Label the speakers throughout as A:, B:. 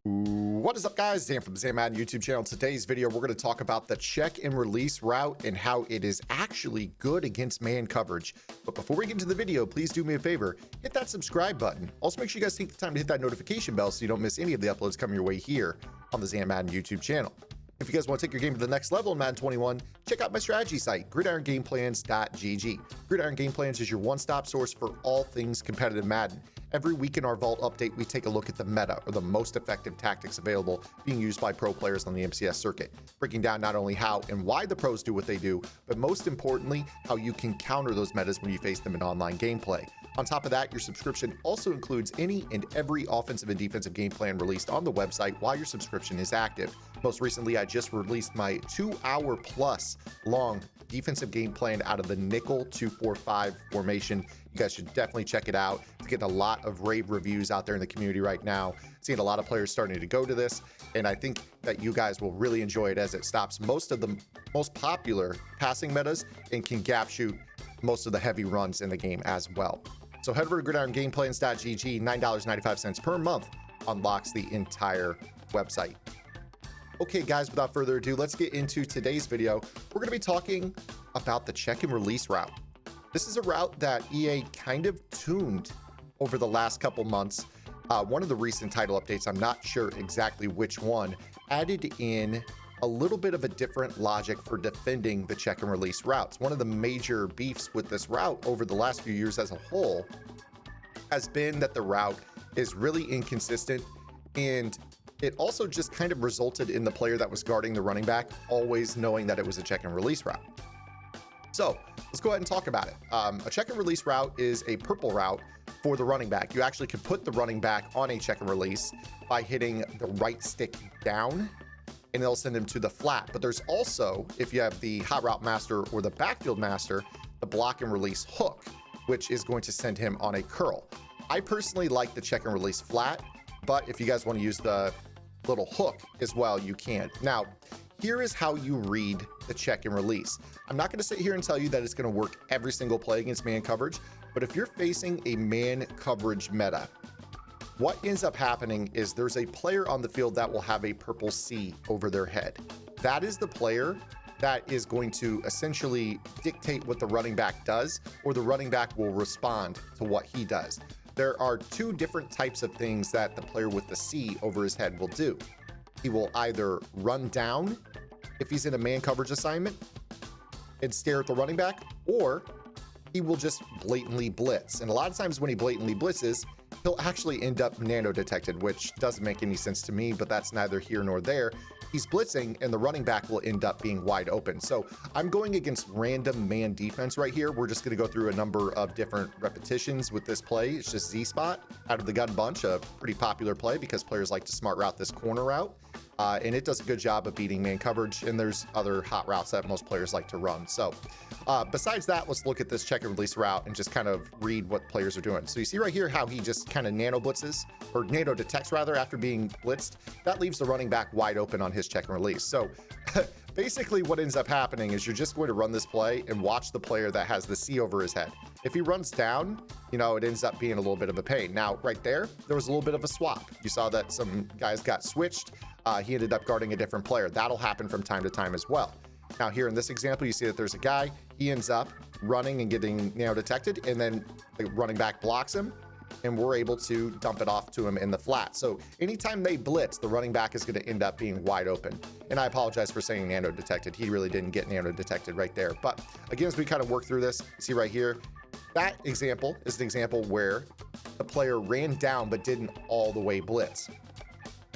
A: What is up, guys? Zan from the Zan Madden YouTube channel. Today's video, we're going to talk about the check and release route and how it is actually good against man coverage. But before we get into the video, please do me a favor, hit that subscribe button. Also, make sure you guys take the time to hit that notification bell so you don't miss any of the uploads coming your way here on the Zan Madden YouTube channel. If you guys want to take your game to the next level in Madden 21, check out my strategy site, gridirongameplans.gg. Gridiron Game Plans is your one-stop source for all things competitive Madden. Every week in our Vault update, we take a look at the meta, or the most effective tactics available being used by pro players on the MCS circuit, breaking down not only how and why the pros do what they do, but most importantly, how you can counter those metas when you face them in online gameplay. On top of that, your subscription also includes any and every offensive and defensive game plan released on the website while your subscription is active. Most recently, I just released my 2-hour plus long defensive game plan out of the nickel 2-4-5 formation. You guys should definitely check it out. It's getting a lot of rave reviews out there in the community right now. Seeing a lot of players starting to go to this, and I think that you guys will really enjoy it as it stops most of the most popular passing metas and can gap shoot most of the heavy runs in the game as well. So head over to gridirongameplans.gg. $9.95 per month unlocks the entire website. Okay, guys, without further ado, let's get into today's video. We're going to be talking about the check and release route. This is a route that EA kind of tuned over the last couple months. One of the recent title updates, I'm not sure exactly which one, added in a little bit of a different logic for defending the check and release routes. One of the major beefs with this route over the last few years as a whole has been that the route is really inconsistent, and it also just kind of resulted in the player that was guarding the running back always knowing that it was a check and release route. So let's go ahead and talk about it. A check and release route is a purple route for the running back. You actually can put the running back on a check and release by hitting the right stick down, and they'll send him to the flat. But there's also, if you have the hot route master or the backfield master, the block and release hook, which is going to send him on a curl. I personally like the check and release flat, but if you guys want to use the little hook as well, you can. Now, here is how you read the check and release. I'm not going to sit here and tell you that it's going to work every single play against man coverage, but if you're facing a man coverage meta, what ends up happening is there's a player on the field that will have a purple C over their head. That is the player that is going to essentially dictate what the running back does, or the running back will respond to what he does. There are two different types of things that the player with the C over his head will do. He will either run down if he's in a man coverage assignment and stare at the running back, or he will just blatantly blitz. And a lot of times when he blatantly blitzes, he'll actually end up nano detected, which doesn't make any sense to me, but that's neither here nor there. He's blitzing and the running back will end up being wide open. So I'm going against random man defense right here. We're just going to go through a number of different repetitions with this play. It's just Z spot out of the gun bunch, a pretty popular play because players like to smart route this corner route. And it does a good job of beating man coverage, and there's other hot routes that most players like to run. So besides that, let's look at this check and release route and just kind of read what players are doing. So you see right here how he just kind of nano blitzes, or nano detects rather, after being blitzed. That leaves the running back wide open on his check and release. So basically what ends up happening is you're just going to run this play and watch the player that has the C over his head. If he runs down, you know, it ends up being a little bit of a pain. Now, right there was a little bit of a swap. You saw that some guys got switched. He ended up guarding a different player. That'll happen from time to time as well. Now, here in this example, you see that there's a guy. He ends up running and getting nano detected, and then the running back blocks him, and we're able to dump it off to him in the flat. So anytime they blitz, the running back is going to end up being wide open. And I apologize for saying nano detected. He really didn't get nano detected right there. But again, as we kind of work through this, you see right here, that example is an example where the player ran down but didn't all the way blitz.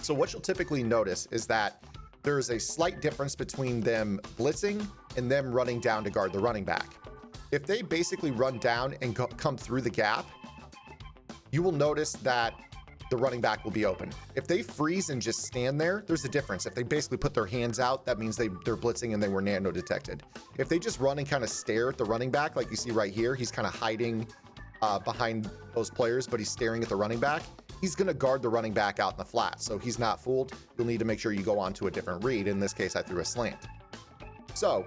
A: So what you'll typically notice is that there's a slight difference between them blitzing and them running down to guard the running back. If they basically run down and come through the gap, you will notice that the running back will be open. If they freeze and just stand there, there's a difference. If they basically put their hands out, that means they're blitzing and they were nano detected. If they just run and kind of stare at the running back, like you see right here, he's kind of hiding behind those players, but he's staring at the running back. He's going to guard the running back out in the flat, so he's not fooled. You'll need to make sure you go on to a different read. In this case, I threw a slant. So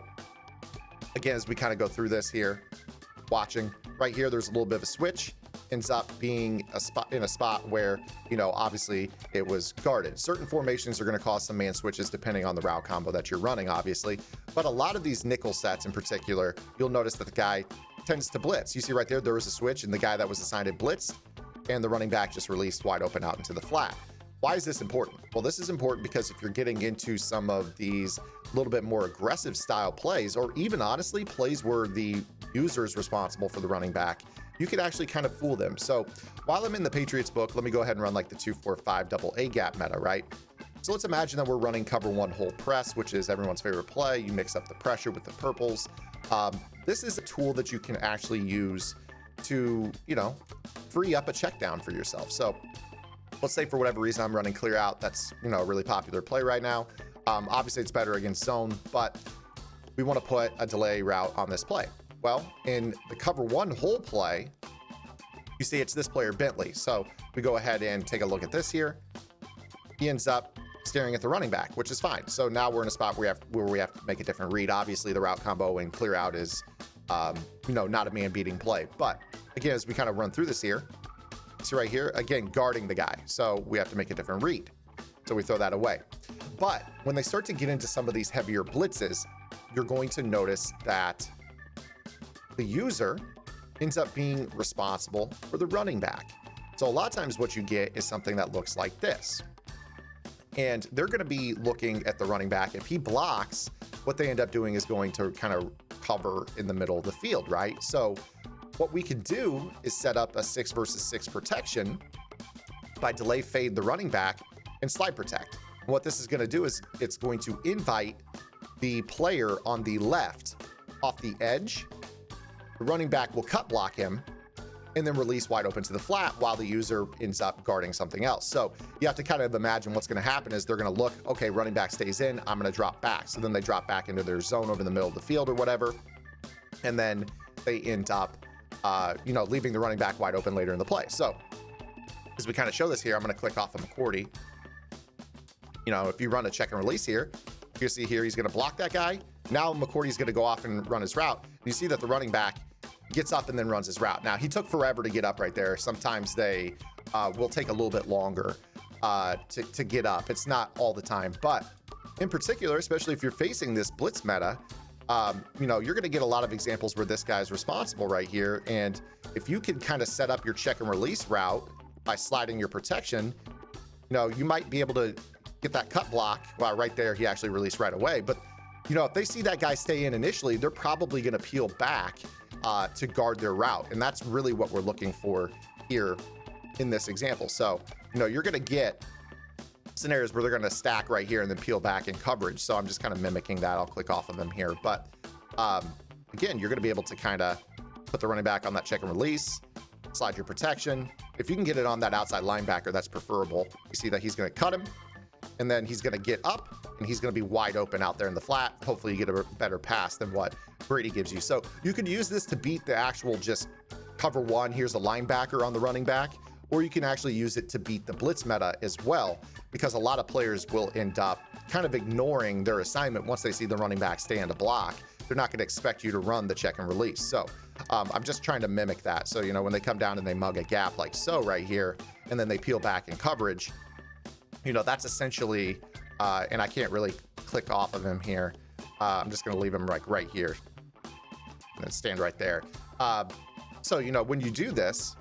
A: again, as we kind of go through this here, watching right here, there's a little bit of a switch. ends up being a spot where, you know, obviously it was guarded. Certain formations are going to cause some man switches depending on the route combo that you're running, obviously. But a lot of these nickel sets in particular, you'll notice that the guy tends to blitz. You see right there was a switch, and the guy that was assigned it blitzed, and the running back just released wide open out into the flat. Why is this important? Well, this is important because if you're getting into some of these little bit more aggressive style plays, or even honestly plays where the user is responsible for the running back, you could actually kind of fool them. So while I'm in the Patriots book, let me go ahead and run like the 2-4-5 double A gap meta, right? So let's imagine that we're running cover one hole press, which is everyone's favorite play. You mix up the pressure with the purples. This is a tool that you can actually use to, you know, free up a check down for yourself. So let's say for whatever reason I'm running clear out. That's, you know, a really popular play right now. Obviously it's better against zone, but we want to put a delay route on this play. Well, in the cover one hole play, you see it's this player Bentley. So we go ahead and take a look at this here. He ends up staring at the running back, which is fine. So now we're in a spot where we have to make a different read. Obviously the route combo and clear out is, you know, not a man beating play. But again, as we kind of run through this here, see right here, again, guarding the guy. So we have to make a different read. So we throw that away. But when they start to get into some of these heavier blitzes, you're going to notice that the user ends up being responsible for the running back. So a lot of times what you get is something that looks like this. And they're going to be looking at the running back. If he blocks, what they end up doing is going to kind of cover in the middle of the field, right? So what we can do is set up a 6 versus 6 protection by delay fade the running back and slide protect. And what this is going to do is it's going to invite the player on the left off the edge. The running back will cut block him and then release wide open to the flat while the user ends up guarding something else. So you have to kind of imagine what's going to happen is they're going to look, okay, running back stays in, I'm going to drop back. So then they drop back into their zone over the middle of the field or whatever. And then they end up, you know, leaving the running back wide open later in the play. So as we kind of show this here, I'm going to click off of McCourty. You know, if you run a check and release here, you see here, he's going to block that guy. Now McCourty's going to go off and run his route. You see that the running back gets up and then runs his route. Now, he took forever to get up right there. Sometimes they will take a little bit longer to get up. It's not all the time, but in particular, especially if you're facing this blitz meta, you know, you're going to get a lot of examples where this guy's responsible right here. And if you can kind of set up your check and release route by sliding your protection, you know, you might be able to get that cut block. Well, right there, he actually released right away. But, you know, if they see that guy stay in initially, they're probably going to peel back to guard their route. And that's really what we're looking for here in this example. So, you know, you're going to get scenarios where they're going to stack right here and then peel back in coverage. So I'm just kind of mimicking that. I'll click off of them here. But again, you're going to be able to kind of put the running back on that check and release, slide your protection. If you can get it on that outside linebacker, that's preferable. You see that he's going to cut him, and then he's going to get up, and he's going to be wide open out there in the flat. Hopefully you get a better pass than what Brady gives you. So you could use this to beat the actual just cover one. Here's a linebacker on the running back, or you can actually use it to beat the blitz meta as well, because a lot of players will end up kind of ignoring their assignment once they see the running back stand a block. They're not going to expect you to run the check and release. So I'm just trying to mimic that. So, you know, when they come down and they mug a gap like so right here, and then they peel back in coverage, you know, that's essentially, and I can't really click off of him here. I'm just going to leave him like right here and then stand right there. So, you know, when you do this,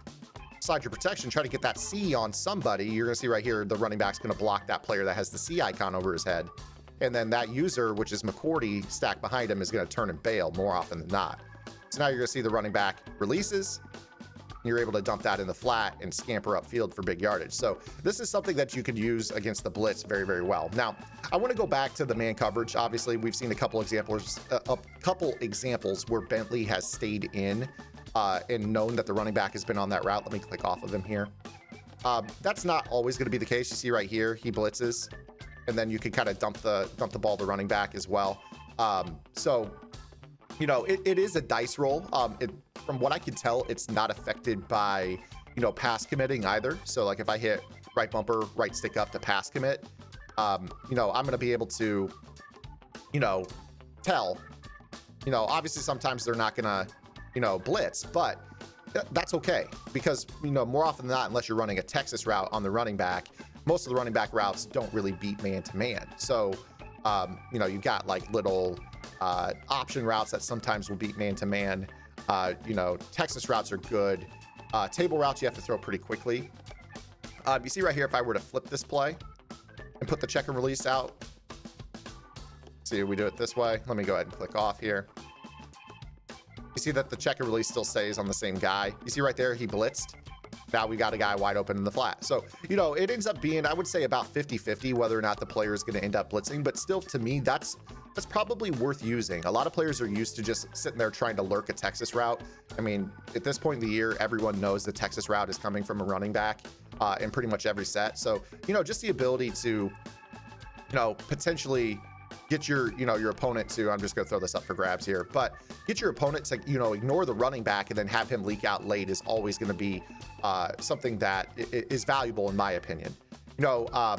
A: slide your protection, try to get that C on somebody. You're going to see right here, the running back's going to block that player that has the C icon over his head. And then that user, which is McCourty, stacked behind him, is going to turn and bail more often than not. So now you're going to see the running back releases. You're able to dump that in the flat and scamper upfield for big yardage. So this is something that you could use against the blitz very, very well. Now, I want to go back to the man coverage. Obviously, we've seen a couple examples where Bentley has stayed in and known that the running back has been on that route. Let me click off of him here. That's not always going to be the case. You see right here, he blitzes, and then you can kind of dump the ball to running back as well. So, you know, it is a dice roll. From what I can tell, it's not affected by, you know, pass committing either. So like if I hit right bumper, right stick up to pass commit, you know, I'm going to be able to, you know, tell, you know, obviously sometimes they're not going to, you know, blitz, but that's okay, because, you know, more often than not, unless you're running a Texas route on the running back, most of the running back routes don't really beat man-to-man. So, you know, you've got like little option routes that sometimes will beat man-to-man. You know, Texas routes are good. Table routes you have to throw pretty quickly. You see right here, if I were to flip this play and put the check and release out, see, we do it this way. Let me go ahead and click off here. You see that the check and release still stays on the same guy. You see right there, he blitzed. Now we got a guy wide open in the flat. So, you know, it ends up being, I would say, about 50-50 whether or not the player is going to end up blitzing. But still, to me, that's probably worth using. A lot of players are used to just sitting there trying to lurk a Texas route. I mean, at this point in the year, everyone knows the Texas route is coming from a running back in pretty much every set. So, you know, just the ability to, you know, potentially get your, you know, your opponent to, I'm just going to throw this up for grabs here, but get your opponent to, you know, ignore the running back and then have him leak out late is always going to be something that is valuable in my opinion. You know,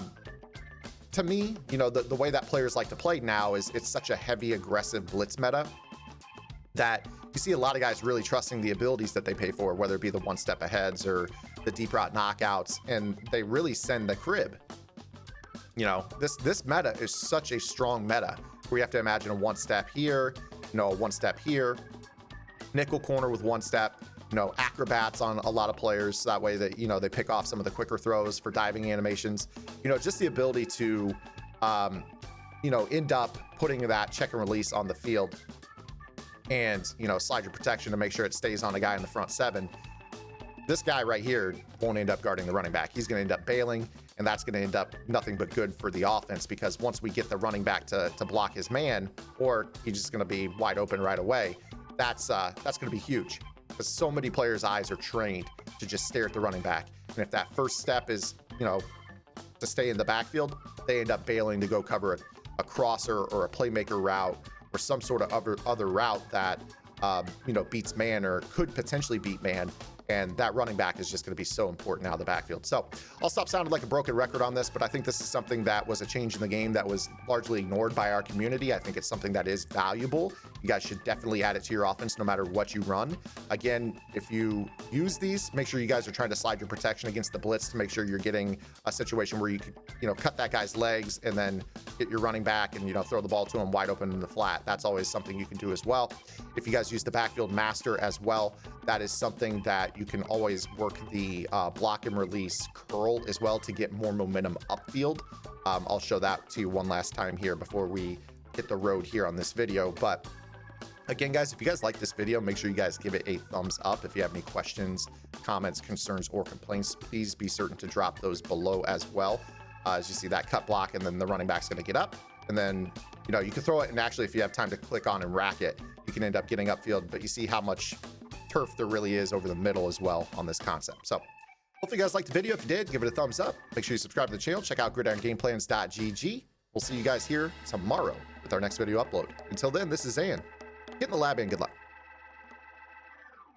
A: to me, you know, the way that players like to play now is it's such a heavy aggressive blitz meta that you see a lot of guys really trusting the abilities that they pay for, whether it be the one step aheads or the deep route knockouts, and they really send the crib. You know, this meta is such a strong meta where you have to imagine a one step here, you know, a one step here, nickel corner with one step, you know, acrobats on a lot of players. So that way that, you know, they pick off some of the quicker throws for diving animations, you know, just the ability to, you know, end up putting that check and release on the field and, you know, slide your protection to make sure it stays on a guy in the front seven. This guy right here won't end up guarding the running back. He's going to end up bailing, and that's going to end up nothing but good for the offense, because once we get the running back to block his man, or he's just going to be wide open right away, that's going to be huge, because so many players' eyes are trained to just stare at the running back. And if that first step is, you know, to stay in the backfield, they end up bailing to go cover a crosser or a playmaker route or some sort of other route that, you know, beats man or could potentially beat man. And that running back is just going to be so important out of the backfield. So I'll stop sounding like a broken record on this, but I think this is something that was a change in the game that was largely ignored by our community. I think it's something that is valuable. You guys should definitely add it to your offense no matter what you run. Again, if you use these, make sure you guys are trying to slide your protection against the blitz to make sure you're getting a situation where you could, you know, cut that guy's legs and then get your running back and, you know, throw the ball to him wide open in the flat. That's always something you can do as well. If you guys use the backfield master as well, that is something that you can always work the block and release curl as well to get more momentum upfield. I'll show that to you one last time here before we hit the road here on this video. But again, guys, if you guys like this video, make sure you guys give it a thumbs up. If you have any questions, comments, concerns, or complaints, please be certain to drop those below as well. As you see that cut block, and then the running back's going to get up, and then, you know, you can throw it, and actually if you have time to click on and rack it, you can end up getting upfield. But you see how much turf there really is over the middle as well on this concept. So hopefully you guys liked the video. If you did, give it a thumbs up. Make sure you subscribe to the channel. Check out gridirongameplans.gg. We'll see you guys here tomorrow with our next video upload. Until then, this is Zan. Get in the lab and good luck.